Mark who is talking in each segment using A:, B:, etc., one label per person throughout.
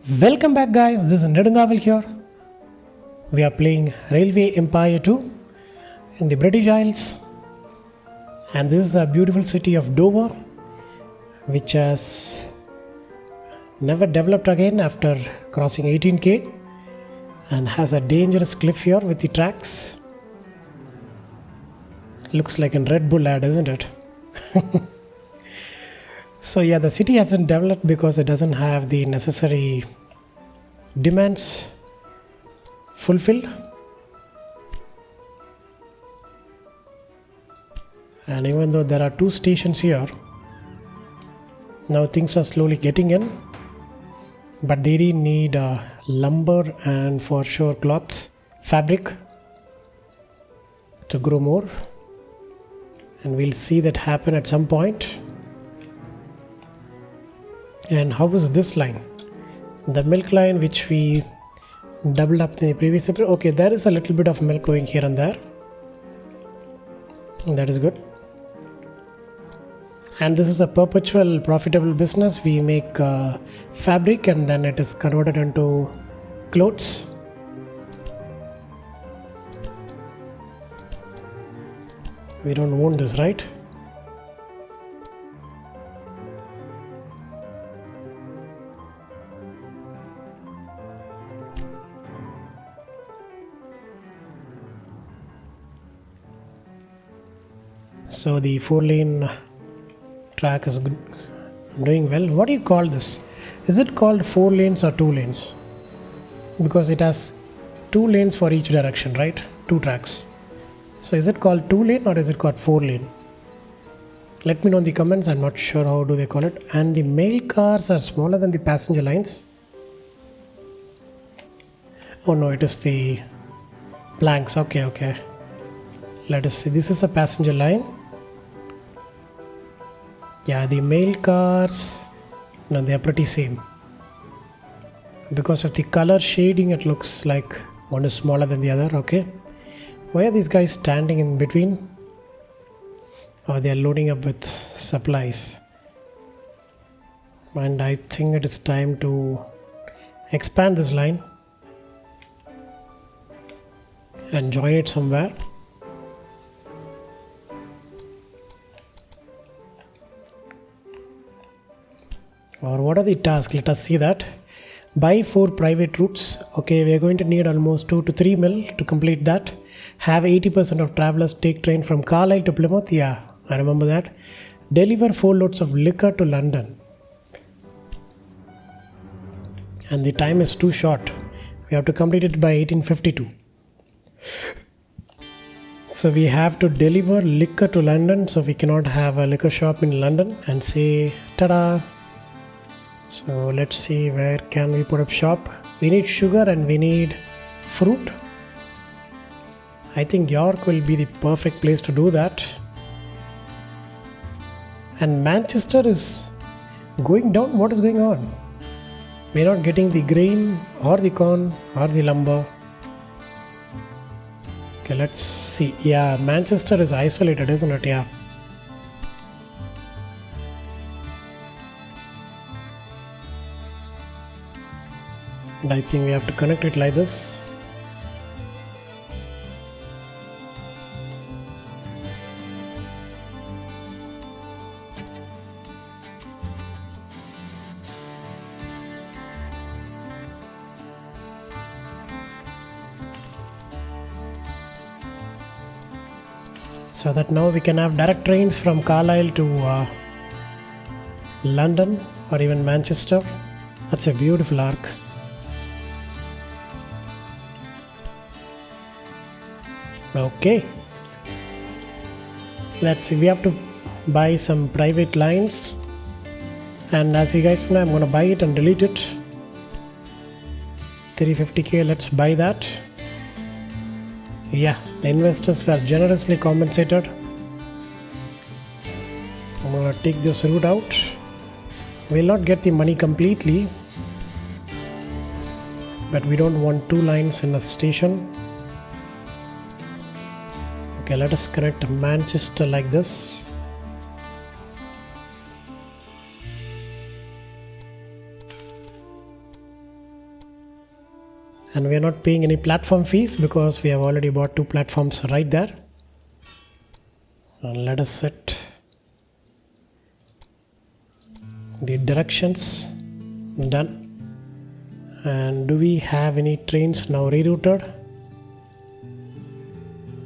A: Welcome back, guys. This is Nedungavel here. We are playing Railway Empire 2 in the British Isles, and this is a beautiful city of Dover, which has never developed again after crossing 18k and has a dangerous cliff here with the tracks. Looks like a Red Bull ad, isn't it? So yeah, the city hasn't developed because it doesn't have the necessary demands fulfilled. And even though there are two stations here, now things are slowly getting in, but they really need lumber and for sure cloth, fabric to grow more, and we'll see that happen at some point. And how is this line? The milk line, which we doubled up in the previous episode. Okay, there is a little bit of milk going here and there. That is good. And this is a perpetual profitable business. We make fabric and then it is converted into clothes. We don't own this, right? So the 4-lane track is doing well. What do you call this? Is it called 4 lanes or 2 lanes? Because it has 2 lanes for each direction, right? 2 tracks. So is it called 2 lane or is it called 4 lane? Let me know in the comments. I'm not sure how do they call it. And the mail cars are smaller than the passenger lines. Oh no, it is the planks. Okay. Let us see. This is a passenger line. Yeah, the mail cars, no, they are pretty same. Because of the color shading, it looks like one is smaller than the other. Okay. Why are these guys standing in between? Oh, they are loading up with supplies. And I think it is time to expand this line and join it somewhere. Or what are the tasks? Let us see that. Buy 4 private routes. Okay, we are going to need almost 2 to 3 mil to complete that. Have 80% of travelers take train from Carlisle to Plymouth. Yeah, I remember that. Deliver 4 loads of liquor to London. And the time is too short. We have to complete it by 1852. So we have to deliver liquor to London. So we cannot have a liquor shop in London and say, ta-da. So let's see, where can we put up shop? We need sugar and we need fruit. I think York will be the perfect place to do that. And Manchester is going down. What is going on? We're not getting the grain or the corn or the lumber. Okay, let's see. Yeah, Manchester is isolated, isn't it? Yeah. And I think we have to connect it like this. So that now we can have direct trains from Carlisle to London or even Manchester. That's a beautiful arc. Okay, let's see. We have to buy some private lines, and as you guys know, I'm going to buy it and delete it. 350k, let's buy that. Yeah, the investors were generously compensated. I'm going to take this route out. We'll not get the money completely, but we don't want 2 lines in a station. Okay, let us connect Manchester like this. And we are not paying any platform fees because we have already bought 2 platforms right there. And let us set the directions. Done. And do we have any trains now rerouted?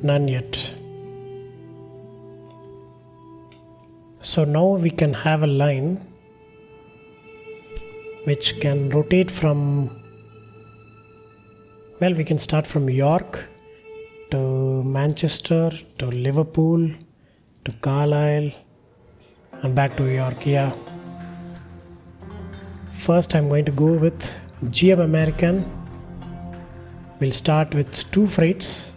A: None yet. So now we can have a line which can rotate from, well, we can start from York to Manchester to Liverpool to Carlisle and back to York. Yeah. First I'm going to go with GM American. We'll start with 2 freights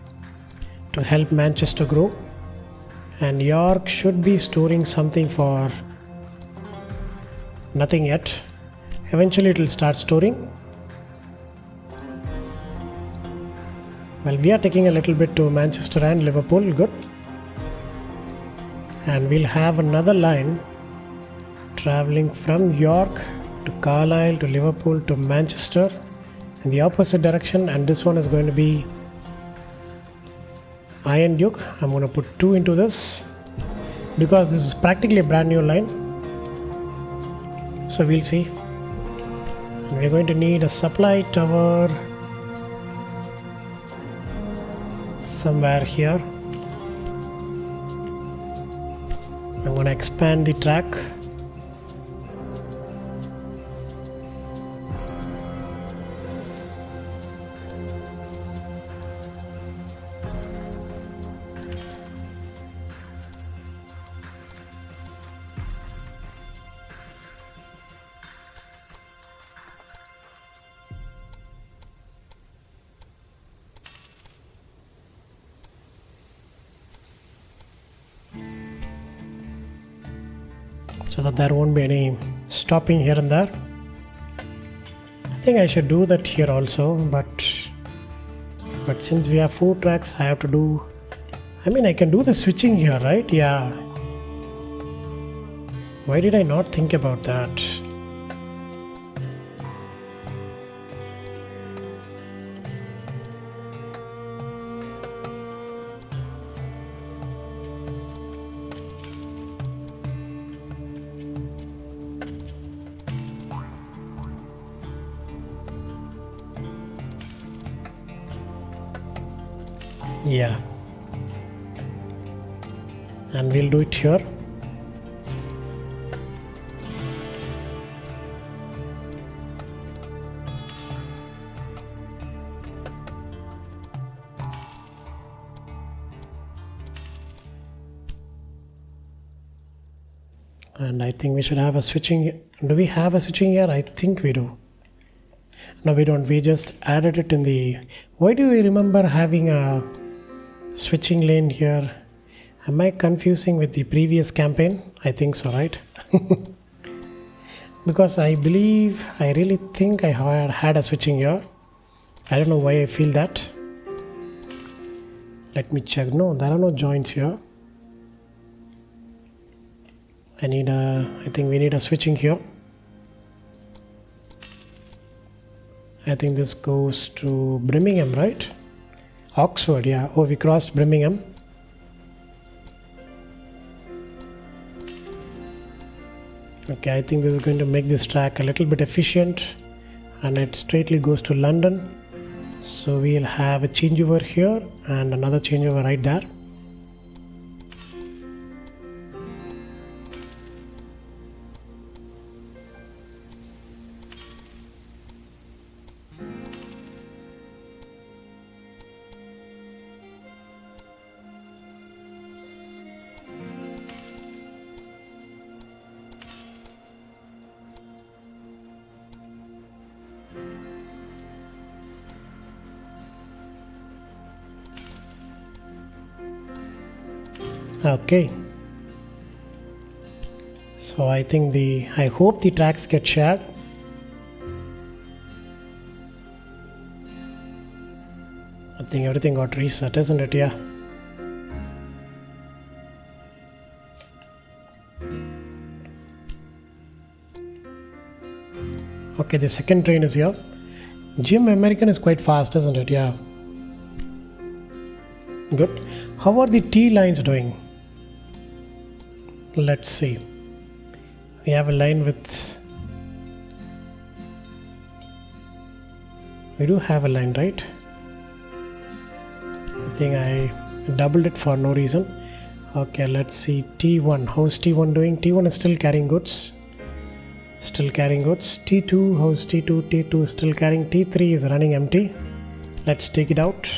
A: to help Manchester grow. And York should be storing something for nothing yet. Eventually it will start storing. Well, we are taking a little bit to Manchester and Liverpool. Good. And we'll have another line traveling from York to Carlisle to Liverpool to Manchester in the opposite direction, and this one is going to be Iron Duke. I'm going to put 2 into this because this is practically a brand new line. So we'll see. And we're going to need a supply tower somewhere here. I'm going to expand the track. So that there won't be any stopping here and there. I think I should do that here also, but since we have 4 tracks, I have to do, I can do the switching here, right? Yeah. Why did I not think about that? Yeah, and we'll do it here. And I think we should have a switching. Do we have a switching here? I think we do. No, we don't. We just added it in the. Why do we remember having a switching lane here? Am I confusing with the previous campaign? I think so, right? Because I really think I had a switching here. I don't know why I feel that. Let me check. No, there are no joints here. I think we need a switching here. I think this goes to Birmingham, right? Oxford, yeah. Oh, we crossed Birmingham. Okay, I think this is going to make this track a little bit efficient, and it straightly goes to London. So we'll have a changeover here and another changeover right there. Okay, so I hope the tracks get shared. I think everything got reset, isn't it? Yeah. Okay, the second train is here. Gym American is quite fast, isn't it? Yeah. Good. How are the T lines doing? Let's see. We have a line with... We do have a line, right? I think I doubled it for no reason. Okay, let's see. T1. How's T1 doing? T1 is still carrying goods. Still carrying goods. T2. How's T2? T2 is still carrying. T3 is running empty. Let's take it out.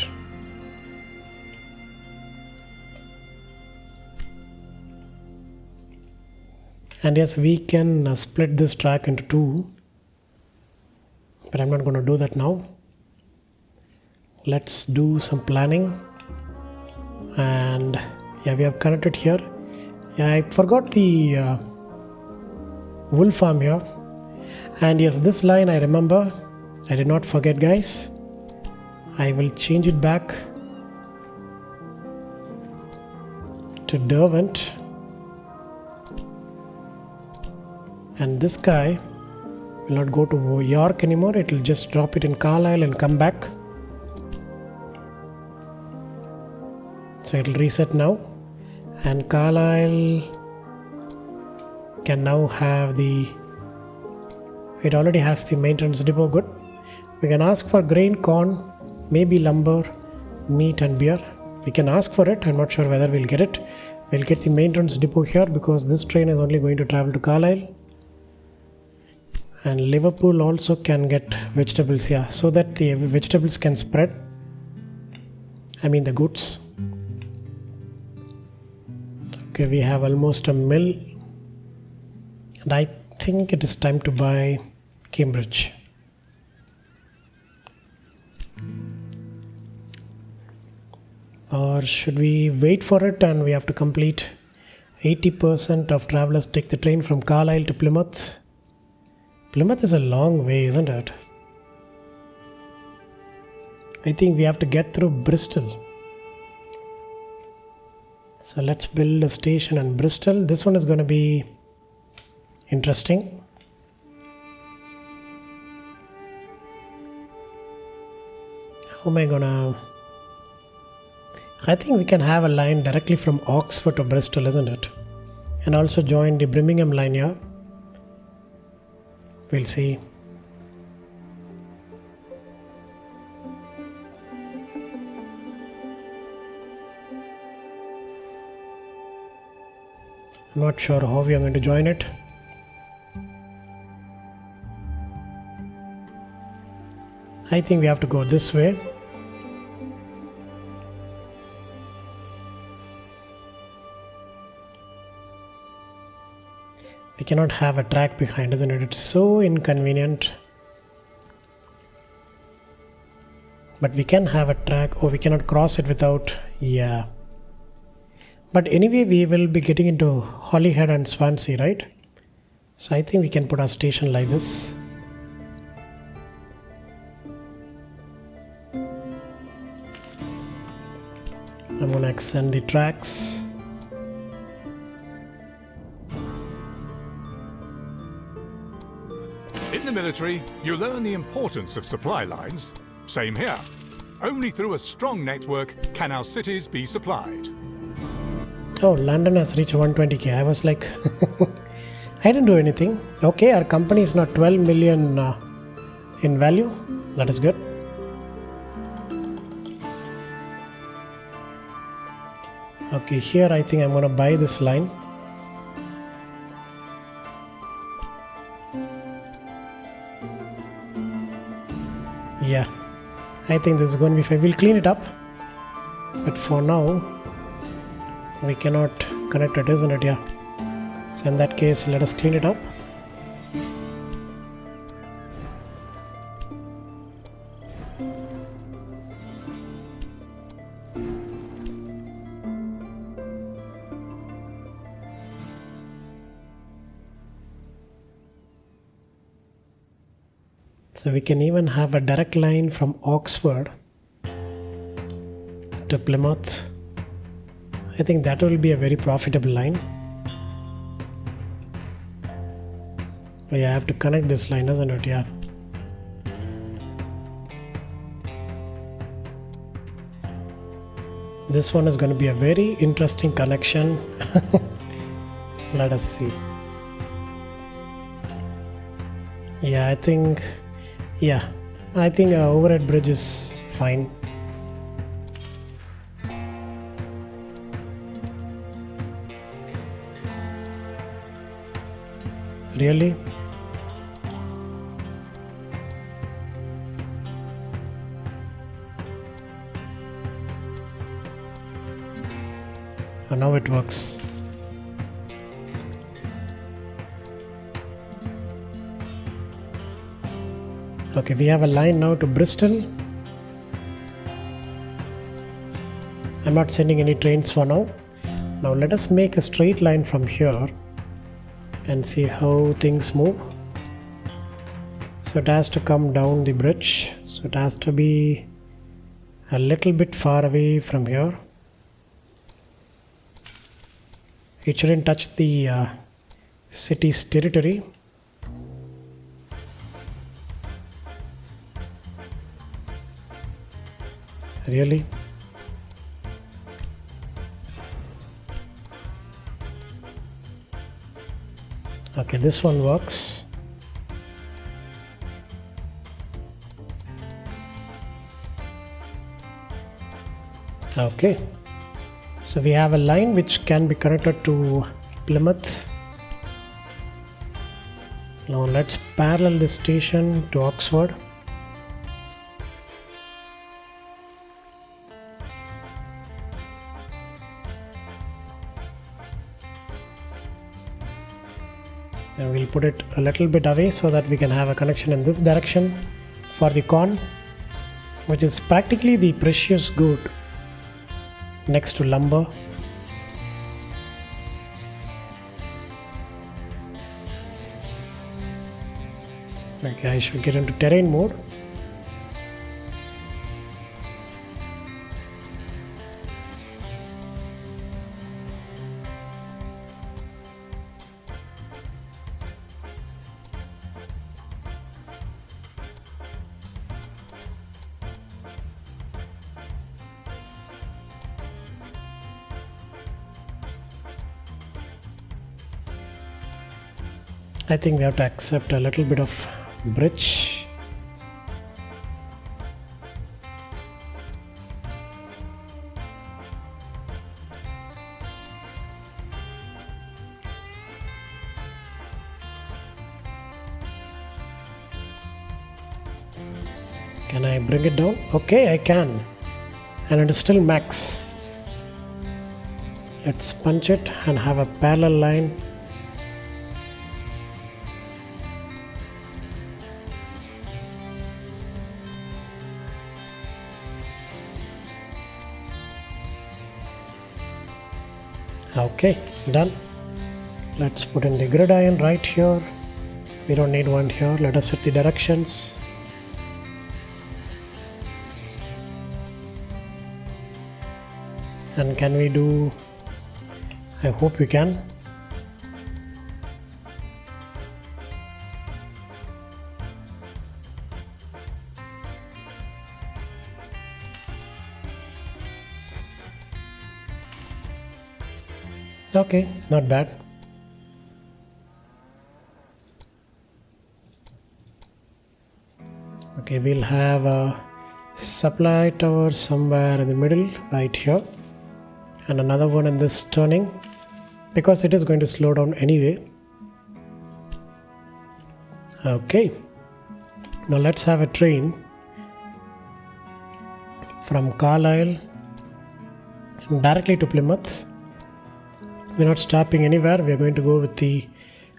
A: And yes, we can split this track into two, but I'm not going to do that now. Let's do some planning. And yeah, we have connected here. Yeah, I forgot the wool farm here. And yes, this line I remember. I did not forget, guys. I will change it back to Derwent. And this guy will not go to York anymore. It will just drop it in Carlisle and come back. So it will reset now. And Carlisle can now have the... It already has the maintenance depot. Good. We can ask for grain, corn, maybe lumber, meat and beer. We can ask for it. I'm not sure whether we'll get it. We'll get the maintenance depot here because this train is only going to travel to Carlisle. And Liverpool also can get vegetables here, so that the vegetables can spread. I mean the goods. Okay, we have almost a mill. And I think it is time to buy Cambridge. Or should we wait for it and we have to complete 80% of travelers take the train from Carlisle to Plymouth? Plymouth is a long way, isn't it? I think we have to get through Bristol. So let's build a station in Bristol. This one is going to be interesting. How am I gonna... I think we can have a line directly from Oxford to Bristol, isn't it? And also join the Birmingham line here. We'll see. I'm not sure how we are going to join it. I think we have to go this way. We cannot have a track behind, isn't it? It's so inconvenient. But we can have a track. Oh, we cannot cross it without... Yeah. But anyway, we will be getting into Holyhead and Swansea, right? So I think we can put our station like this. I'm going to extend the tracks.
B: In the military, you learn the importance of supply lines. Same here. Only through a strong network can our cities be supplied.
A: Oh, London has reached 120k. I was like, I didn't do anything. Okay, our company is now 12 million in value. That is good. Okay, here I think I'm going to buy this line. Yeah, I think this is going to be fine. We'll clean it up. But for now, we cannot connect it, isn't it? Yeah. So in that case, let us clean it up. So we can even have a direct line from Oxford to Plymouth. I think that will be a very profitable line. Oh yeah, I have to connect this line, isn't it? Yeah. This one is going to be a very interesting connection. Let us see. Yeah, I think overhead bridge is fine. Really? And now it works. Okay, we have a line now to Bristol. I'm not sending any trains for now. Now let us make a straight line from here and see how things move. So it has to come down the bridge. So it has to be a little bit far away from here. It shouldn't touch the city's territory. Really? Okay, this one works. Okay, so we have a line which can be connected to Plymouth. Now let's parallel this station to Oxford. And we'll put it a little bit away so that we can have a connection in this direction for the corn, which is practically the precious good next to lumber. Okay, I should get into terrain mode. I think we have to accept a little bit of bridge. Can I bring it down? Okay, I can. And it is still max. Let's punch it and have a parallel line. Okay, done. Let's put in the gridiron right here. We don't need one here. Let us set the directions. And can we do? I hope we can. Okay, not bad. Okay, we'll have a supply tower somewhere in the middle right here, and another one in this turning, because it is going to slow down anyway. Okay, now let's have a train from Carlisle directly to Plymouth. We're not stopping anywhere. We're going to go with the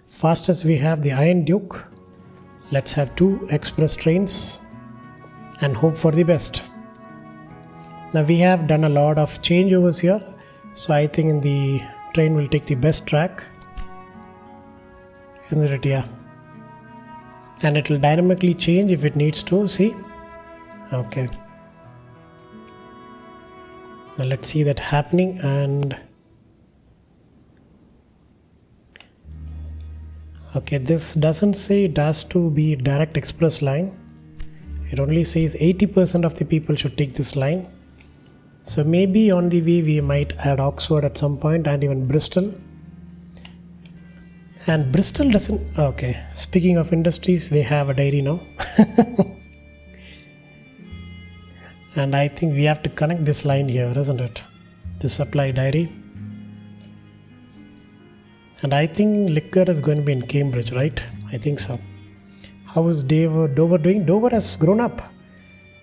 A: fastest we have, the Iron Duke. Let's have 2 express trains and hope for the best. Now we have done a lot of changeovers here, so I think the train will take the best track. Isn't it? Yeah. And it will dynamically change if it needs to. See? Okay. Now let's see that happening. And okay, this doesn't say it has to be direct express line. It only says 80% of the people should take this line. So maybe on the way we might add Oxford at some point, and even Bristol. And Bristol doesn't. Okay, speaking of industries, they have a dairy now. And I think we have to connect this line here, isn't it? To supply dairy. And I think liquor is going to be in Cambridge, right? I think so. How is Dover doing? Dover has grown up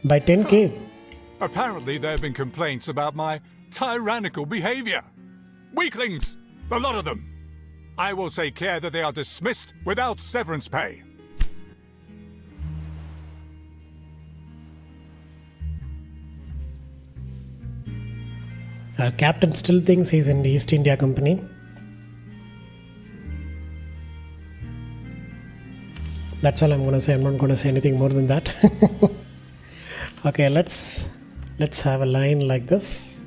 A: by 10k.
B: Apparently there have been complaints about my tyrannical behaviour. Weaklings! A lot of them! I will take care that they are dismissed without severance pay.
A: Our captain still thinks he's in the East India Company. That's all I'm going to say. I'm not going to say anything more than that. Okay, let's have a line like this.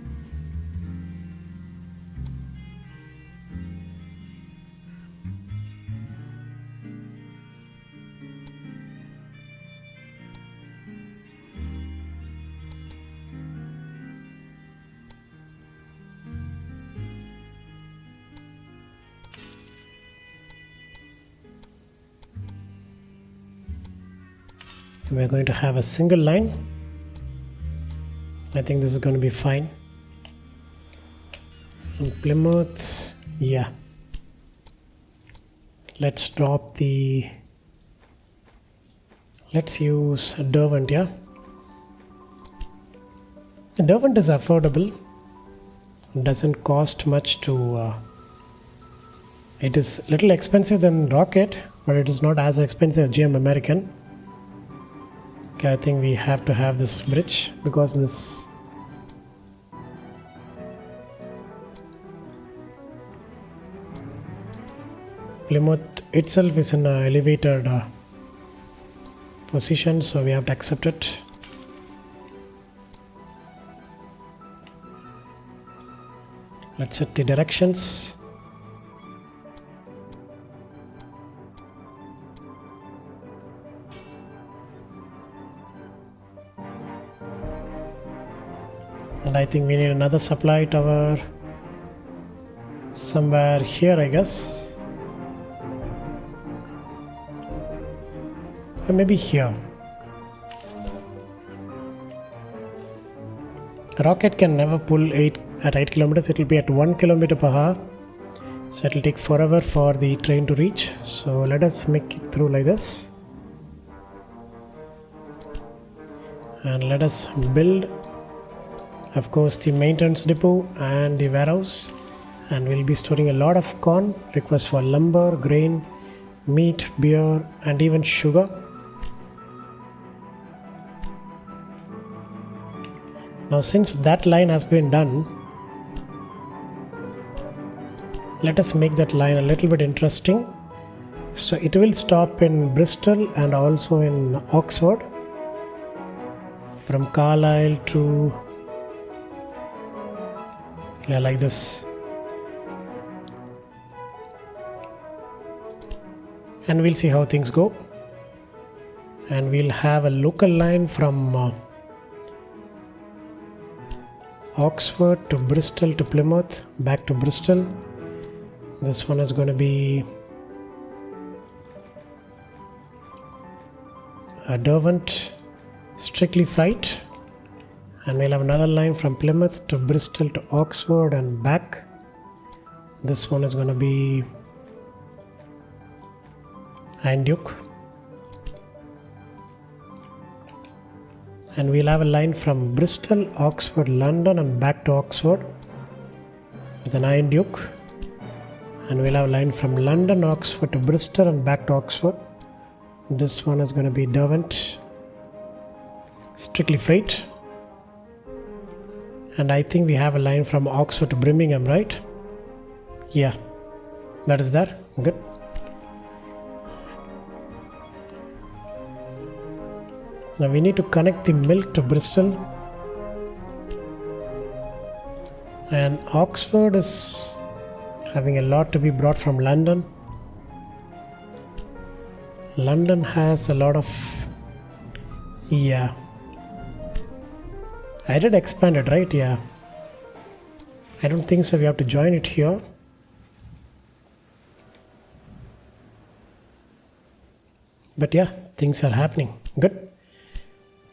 A: We're going to have a single line. I think this is going to be fine. And Plymouth, yeah. Let's use Derwent, yeah. Derwent is affordable. It doesn't cost much to. It is little expensive than Rocket, but it is not as expensive as GM American. Okay, I think we have to have this bridge because this Plymouth itself is in an elevated position, so we have to accept it. Let's set the directions. And I think we need another supply tower somewhere here, I guess. Or maybe here. Rocket can never pull 8 kilometers. It will be at 1 kilometer per hour. So it will take forever for the train to reach. So let us make it through like this. And let us build, of course, the maintenance depot and the warehouse, and we'll be storing a lot of corn, requests for lumber, grain, meat, beer, and even sugar. Now since that line has been done, let us make that line a little bit interesting. So it will stop in Bristol and also in Oxford, from Carlisle to, yeah, like this. And we'll see how things go. And we'll have a local line from Oxford to Bristol to Plymouth, back to Bristol. This one is going to be a Derwent, strictly freight. And we'll have another line from Plymouth to Bristol to Oxford and back. This one is going to be Iron Duke. And we'll have a line from Bristol, Oxford, London and back to Oxford with an Iron Duke. And we'll have a line from London, Oxford to Bristol and back to Oxford. This one is going to be Derwent, strictly freight. And I think we have a line from Oxford to Birmingham, right? Yeah, that is that. Good. Now we need to connect the milk to Bristol. And Oxford is having a lot to be brought from London. London has a lot of, yeah. I did expand it, right? Yeah. I don't think so. We have to join it here. But yeah, things are happening. Good.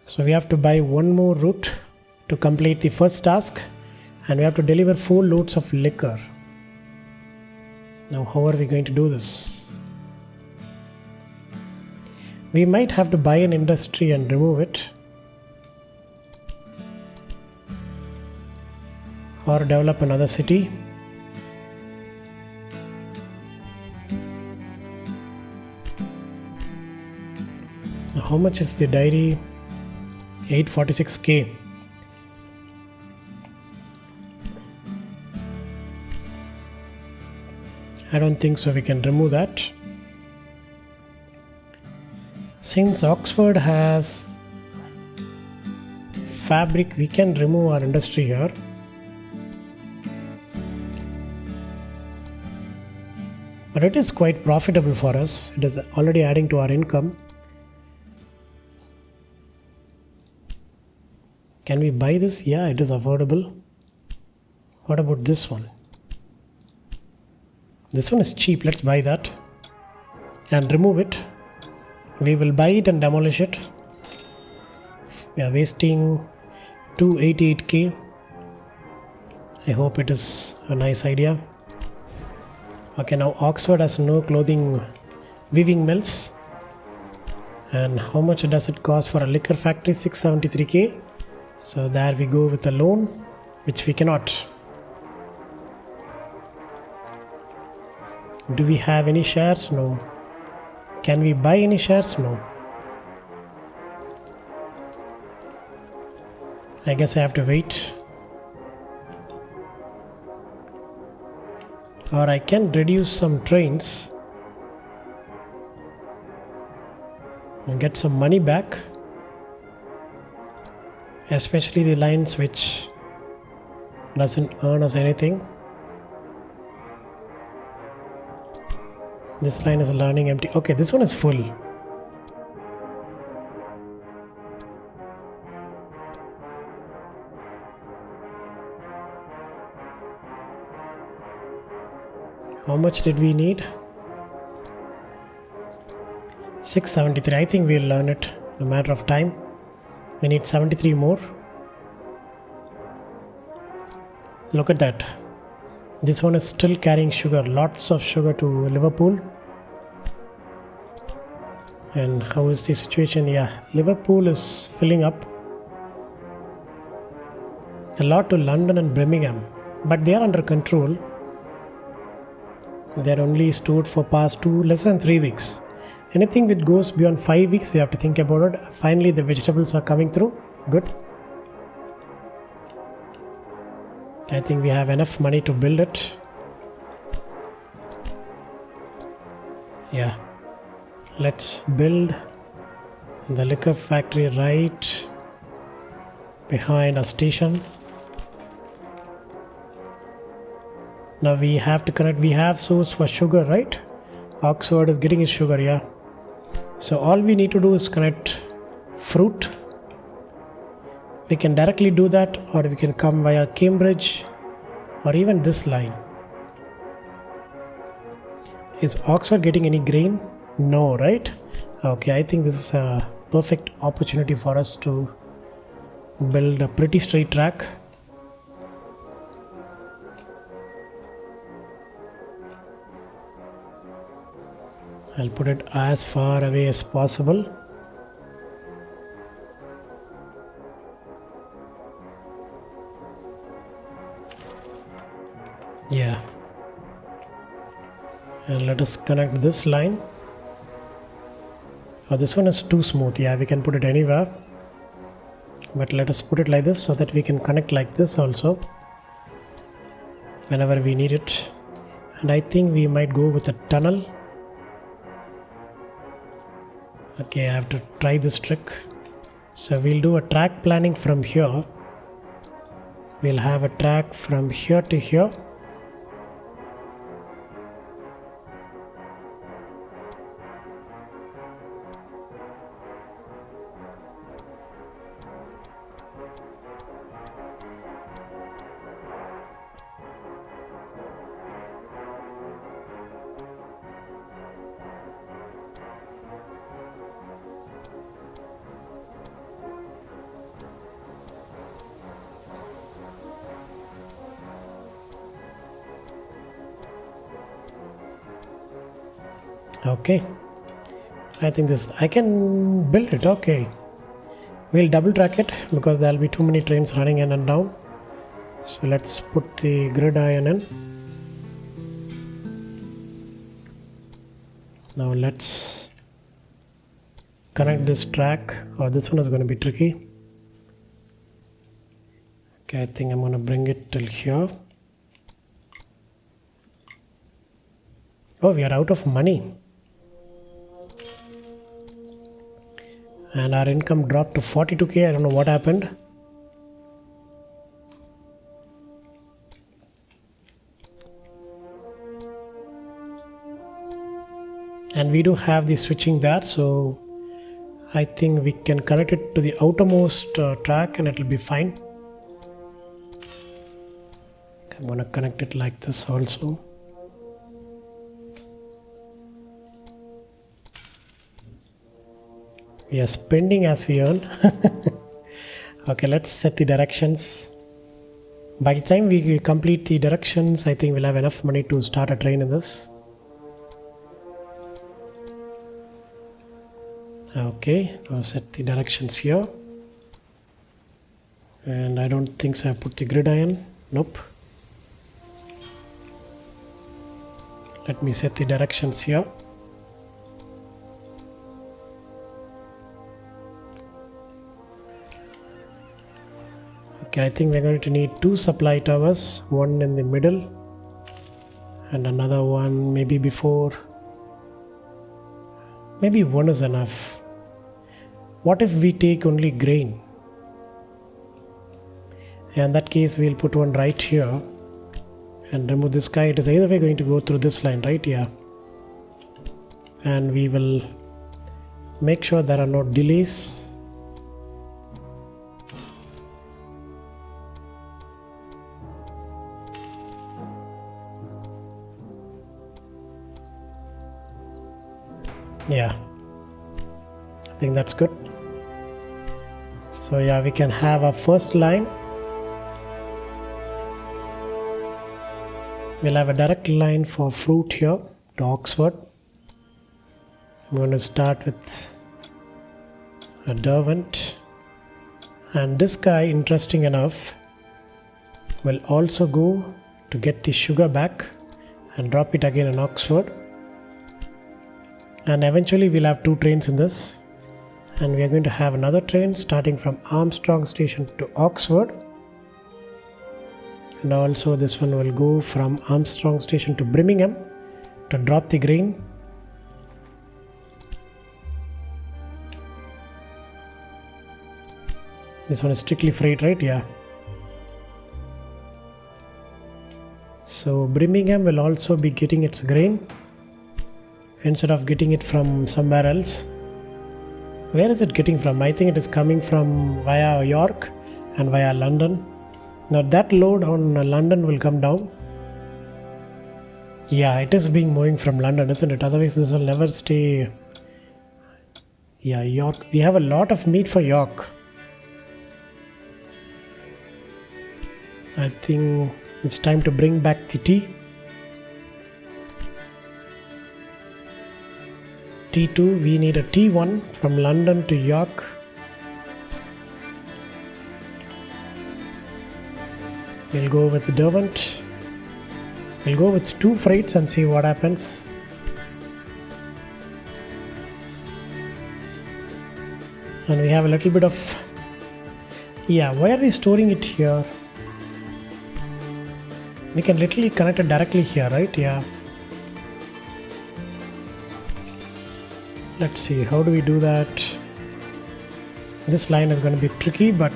A: So we have to buy one more route to complete the first task. And we have to deliver 4 loads of liquor. Now, how are we going to do this? We might have to buy an industry and remove it. Or develop another city. How much is the dairy? 846k. I don't think so. We can remove that. Since Oxford has fabric, we can remove our industry here. But it is quite profitable for us. It is already adding to our income. Can we buy this? Yeah, it is affordable. What about this one? This one is cheap. Let's buy that and remove it. We will buy it and demolish it. We are wasting 288k. I hope it is a nice idea. Okay, now Oxford has no clothing weaving mills. And how much does it cost for a liquor factory? 673k. So there we go with a loan, which we cannot. Do we have any shares? No. Can we buy any shares? No. I guess I have to wait. Or I can reduce some trains and get some money back. Especially the lines which doesn't earn us anything. This line is running empty. Okay, this one is full. How much did we need? 673. I think we'll learn it in a matter of time. We need 73 more. Look at that. This one is still carrying sugar. Lots of sugar to Liverpool. And how is the situation? Yeah, Liverpool is filling up. A lot to London and Birmingham. But they are under control. They are only stored for past less than 3 weeks. Anything which goes beyond 5 weeks, we have to think about it. Finally, the vegetables are coming through. Good. I think we have enough money to build it. Yeah. Let's build the liquor factory right behind our station. Now we have to connect. We have source for sugar, right? Oxford is getting its sugar, yeah. So all we need to do is connect fruit. We can directly do that, or we can come via Cambridge, or even this line. Is Oxford getting any grain? No, right? Okay, I think this is a perfect opportunity for us to build a pretty straight track. I'll put it as far away as possible. Yeah. And let us connect this line. Oh, this one is too smooth. Yeah, we can put it anywhere. But let us put it like this so that we can connect like this also whenever we need it. And I think we might go with a tunnel. Okay, I have to try this trick. So we'll do a track planning from here. We'll have a track from here to here. Okay, I think this I can build it. Okay, we'll double track it because there'll be too many trains running in and down. So let's put the grid iron in. Now let's connect this track. Oh, this one is going to be tricky. Okay, I think I'm going to bring it till here. Oh, we are out of money. And our income dropped to 42k. I don't know what happened. And we do have the switching there, so I think we can connect it to the outermost track and it will be fine. I'm going to connect it like this also. We are spending as we earn. Okay, let's set the directions. By the time we complete the directions, I think we'll have enough money to start a train in this. Okay, now set the directions here. And I don't think so I put the grid iron. Nope. Let me set the directions here. Okay, I think we're going to need 2 supply towers, one in the middle and another one maybe before. Maybe one is enough. What if we take only grain? In that case, we'll put one right here and remove this guy. It is either way going to go through this line, right? Yeah. And we will make sure there are no delays. Yeah, I think that's good. So yeah, we can have our first line. We'll have a direct line for fruit here to Oxford. I'm going to start with a Derwent, and this guy, interesting enough, will also go to get the sugar back and drop it again in Oxford. And eventually we'll have 2 trains in this, and we are going to have another train starting from Armstrong station to Oxford, and also this one will go from Armstrong station to Birmingham to drop the grain. This one is strictly freight, right? Yeah. So Birmingham will also be getting its grain instead of getting it from somewhere else. Where is it getting from? I think it is coming from via York and via London. Now that load on London will come down. Yeah, it is being moving from London, isn't it? Otherwise this will never stay. Yeah, York. We have a lot of meat for York. I think it's time to bring back the tea. T2, we need a T1 from London to York. We'll go with the Derwent. We'll go with 2 freights and see what happens. And we have a little bit of... Yeah, why are we storing it here? We can literally connect it directly here, right? Yeah. Let's see, how do we do that? This line is going to be tricky, but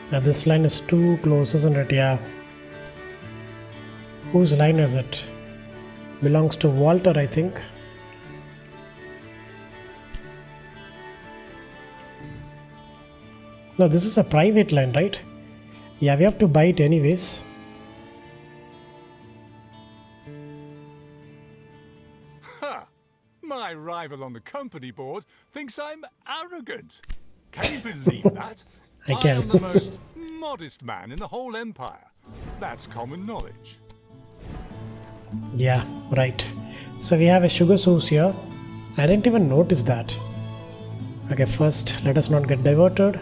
A: now this line is too close, isn't it? Yeah. Whose line is it? Belongs to Walter, I think. No, this is a private line, right? Yeah, we have to buy it anyways.
B: Ha! My rival on the company board thinks I'm arrogant. Can you believe that?
A: I can.
B: am the most modest man in the whole empire. That's common knowledge.
A: Yeah, right. So we have a sugar source here. I didn't even notice that. Okay, first let us not get diverted.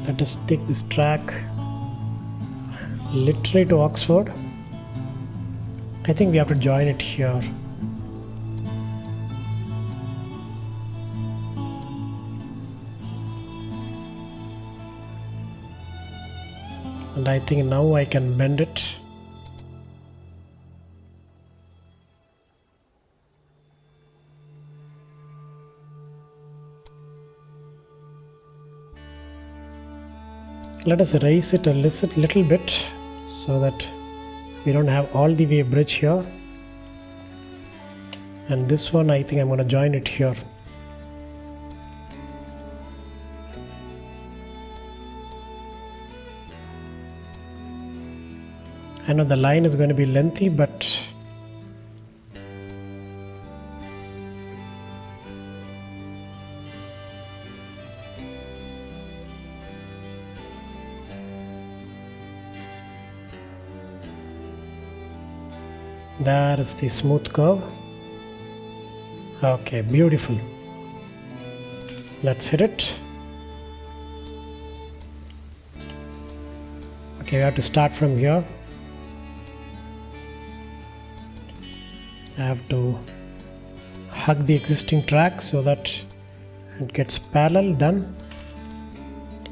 A: Let us take this track literally to Oxford. I think we have to join it here. And I think now I can bend it. Let us raise it a little bit so that we don't have all the way bridge here. And this one, I think I'm going to join it here. I know the line is going to be lengthy, but there is the smooth curve. Okay, beautiful. Let's hit it. Okay, we have to start from here. I have to hug the existing track so that it gets parallel. Done.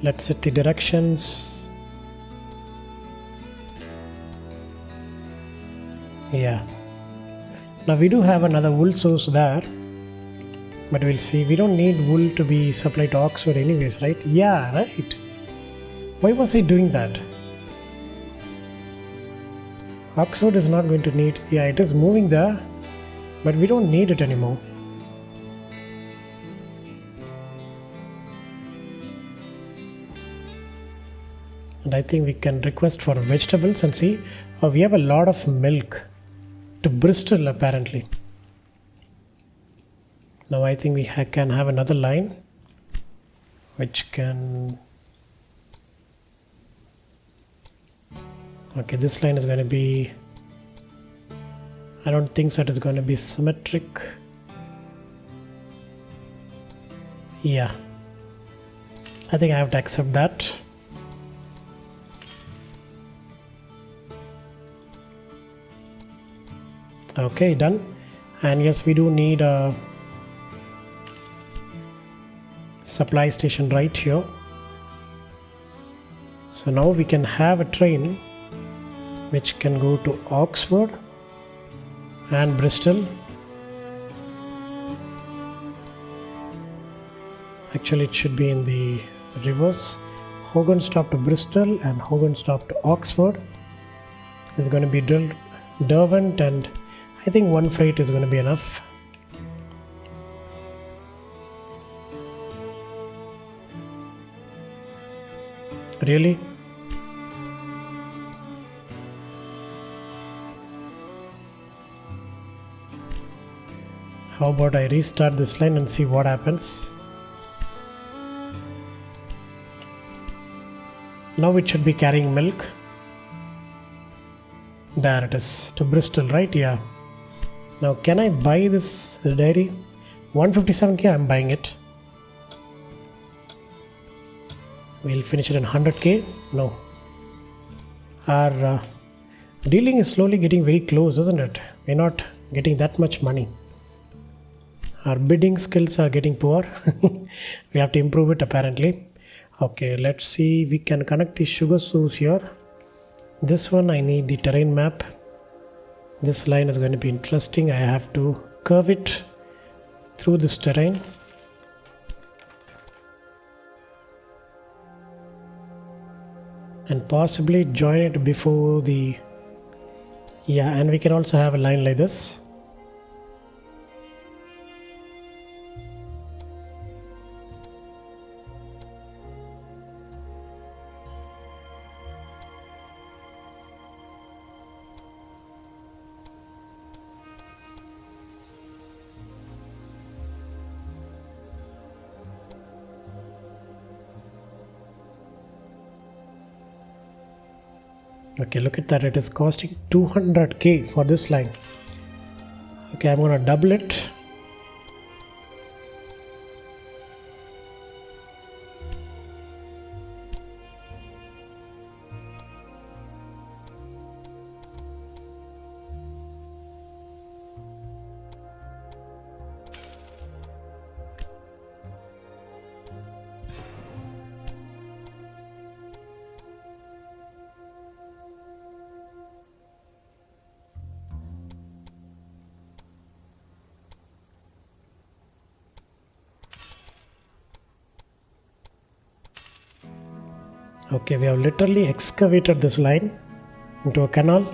A: Let's set the directions. Yeah. Now we do have another wool source there, but we'll see. We don't need wool to be supplied to Oxford anyways, right? Yeah, right. Why was I doing that? Oxford is not going to need. Yeah, it is moving there, but we don't need it anymore. And I think we can request for vegetables and see. We have a lot of milk to Bristol apparently. Now I think we can have another line which can. Okay, this line is going to be. I don't think so. It is going to be symmetric. Yeah, I think I have to accept that. Okay, done. And yes, we do need a supply station right here. So now we can have a train which can go to Oxford and Bristol. Actually, it should be in the reverse. Hogan stop to Bristol and Hogan stop to Oxford. Is going to be Derwent, and I think one freight is going to be enough. Really? How about I restart this line and see what happens? Now it should be carrying milk. There it is, to Bristol, right? Yeah. Now can I buy this dairy? 157k, I'm buying it. We'll finish it in 100k. No. Our dealing is slowly getting very close, isn't it? We're not getting that much money. Our bidding skills are getting poor. We have to improve it apparently. Okay, let's see. We can connect the sugar source here. This one I need the terrain map. This line is going to be interesting. I have to curve it through this terrain. And possibly join it before the. Yeah, and we can also have a line like this. Okay, look at that. It is costing 200k for this line. Okay, I'm gonna double it. Okay, we have literally excavated this line into a canal.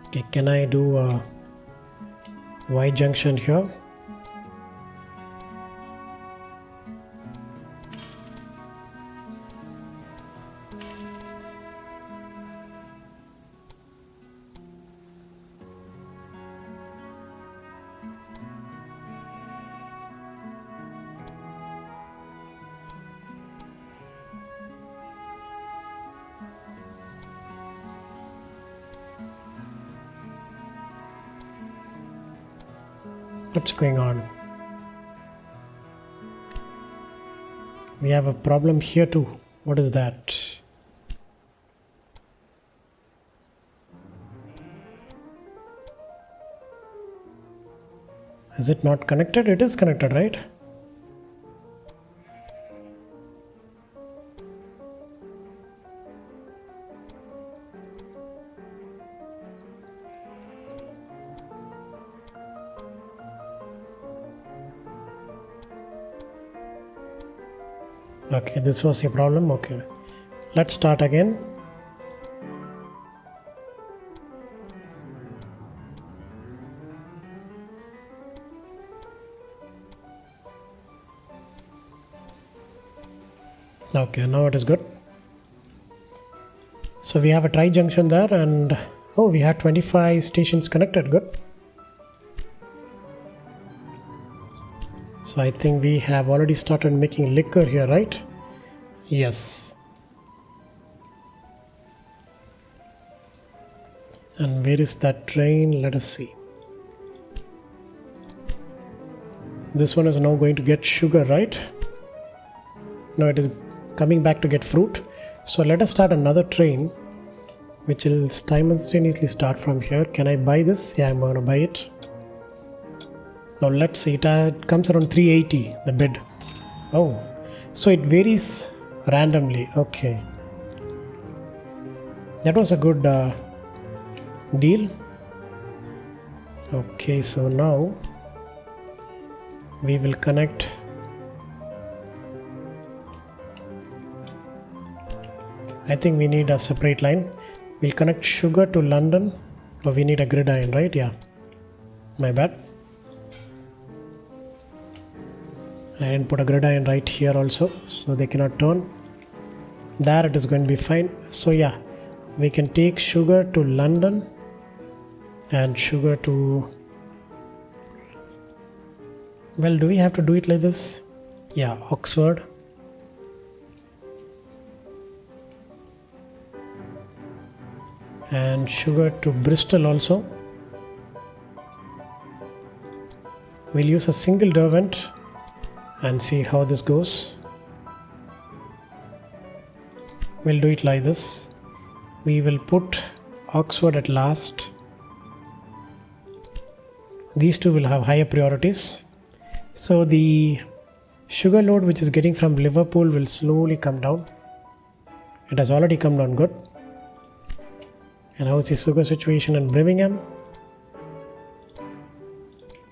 A: Okay, can I do a Y junction here? What's going on? We have a problem here too. What is that? Is it not connected? It is connected, right? Okay, this was the problem. Okay, let's start again. Okay, now it is good. So we have a tri junction there, and oh, we have 25 stations connected. Good. So I think we have already started making liquor here, right? Yes. And where is that train? Let us see. This one is now going to get sugar, right? No, it is coming back to get fruit. So let us start another train which will simultaneously start from here. Can I buy this? Yeah, I'm going to buy it. Now let's see, it comes around 380, the bid. Oh, so it varies randomly. Okay, that was a good deal. Okay, so now we will connect I think we need a separate line. We'll connect sugar to London. Oh, we need a gridiron, right? Yeah, my bad. I didn't put a gridiron right here also, so they cannot turn. There it is going to be fine. So yeah, we can take sugar to London and sugar to, well, do we have to do it like this? Yeah, Oxford. And sugar to Bristol also. We'll use a single derwent and see how this goes. We'll do it like this. We will put Oxford at last. These two will have higher priorities. So the sugar load which is getting from Liverpool will slowly come down. It has already come down good. And how is the sugar situation in Birmingham?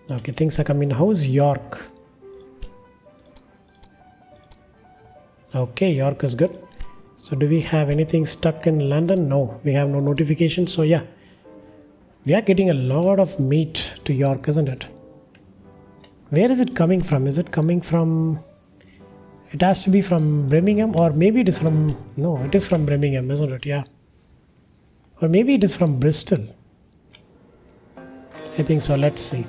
A: Okay, things are coming. How's York? Okay, York is good. So do we have anything stuck in London? No, we have no notification. So yeah, we are getting a lot of meat to York, isn't it? Where is it coming from? Is it coming from... It has to be from Birmingham, or maybe it is from... No, it is from Birmingham, isn't it? Yeah. Or maybe it is from Bristol. I think so. Let's see.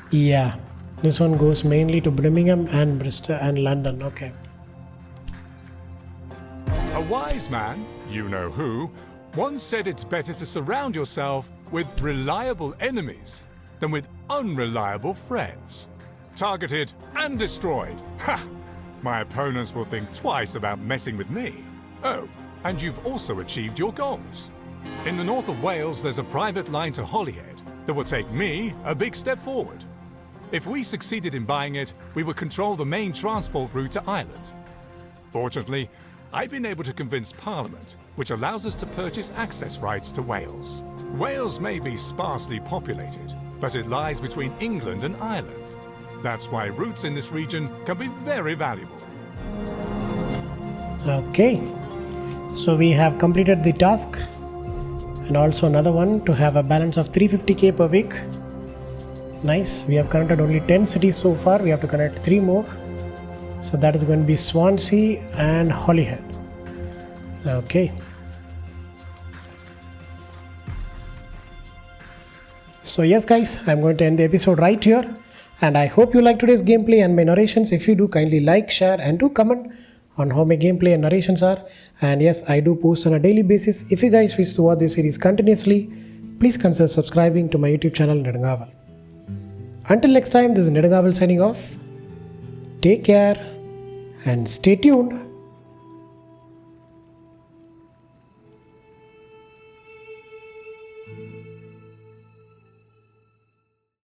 A: Yeah, this one goes mainly to Birmingham and Bristol and London. Okay.
B: A wise man, you know who, once said it's better to surround yourself with reliable enemies than with unreliable friends. Targeted and destroyed. Ha! My opponents will think twice about messing with me. Oh, and you've also achieved your goals. In the north of Wales, there's a private line to Holyhead that will take me a big step forward. If we succeeded in buying it, we would control the main transport route to Ireland. Fortunately, I've been able to convince Parliament, which allows us to purchase access rights to Wales. Wales may be sparsely populated, but it lies between England and Ireland. That's why routes in this region can be very valuable.
A: Okay. So we have completed the task. And also another one to have a balance of 350k per week. Nice. We have connected only 10 cities so far. We have to connect 3 more. So that is going to be Swansea and Holyhead. Okay. So yes guys, I'm going to end the episode right here. And I hope you liked today's gameplay and my narrations. If you do, kindly like, share and do comment on how my gameplay and narrations are. And yes, I do post on a daily basis. If you guys wish to watch this series continuously, please consider subscribing to my YouTube channel Nedungaval. Until next time, this is Nedungaval signing off. Take care and stay tuned.